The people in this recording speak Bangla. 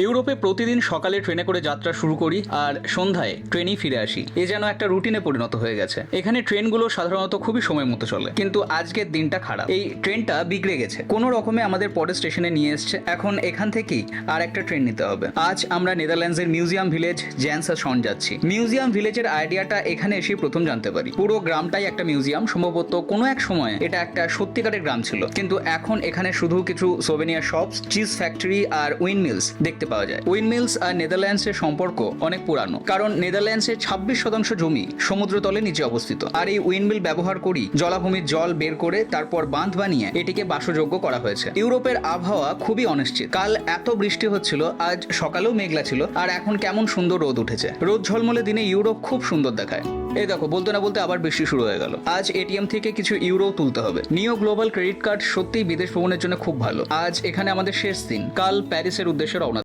ইউরোপে প্রতিদিন সকালে ট্রেনে করে যাত্রা শুরু করি আর সন্ধ্যায় ট্রেনেই ফিরে আসি। এ যেন একটা রুটিনে পরিণত হয়ে গেছে। এখানে ট্রেনগুলো সাধারণত খুবই সময় মতো চলে, কিন্তু আজকের দিনটা খারাপ। এই ট্রেনটা বিগড়ে গেছে, কোনো রকমে আমাদের পরের স্টেশনে নিয়ে এসছে। এখন এখান থেকেই আর একটা ট্রেন নিতে হবে। আজ আমরা নেদারল্যান্ডসের মিউজিয়াম ভিলেজ জ্যান্সাসন যাচ্ছি। মিউজিয়াম ভিলেজের আইডিয়াটা এখানে এসে প্রথম জানতে পারি। পুরো গ্রামটাই একটা মিউজিয়াম। সম্ভবত কোনো এক সময় এটা একটা সত্যিকারের গ্রাম ছিল, কিন্তু এখন এখানে শুধু কিছু সোভেনিয়ার শপস, চিজ ফ্যাক্টরি আর উইন্ড মিলস দেখতে পাওয়া যায়। উইন্ড মিলস আর নেদারল্যান্ডসের সম্পর্ক অনেক পুরানো, কারণ নেদারল্যান্ডসের 26% জমি সমুদ্রতলে নিচে অবস্থিত। আর এই উইন্ড মিল ব্যবহার করি জলাভূমির জল বের করে তারপর বাঁধ বানিয়ে এটিকে বাসযোগ্য করা হয়েছে। ইউরোপের আবহাওয়া খুবই অনিশ্চিত। কাল এত বৃষ্টি হচ্ছিল, আজ সকালেও মেঘলা ছিল, আর এখন কেমন সুন্দর রোদ উঠেছে। রোদ ঝলমলে দিনে ইউরোপ খুব সুন্দর দেখায়। এই দেখো, বলতে না বলতে আবার বৃষ্টি শুরু হয়ে গেল। আজ এটিএম থেকে কিছু ইউরো তুলতে হবে। নিও গ্লোবাল ক্রেডিট কার্ড সত্যিই বিদেশ ভ্রমণের জন্য খুব ভালো। আজ এখানে আমাদের শেষ দিন। কাল প্যারিসের উদ্দেশ্যে রওনা।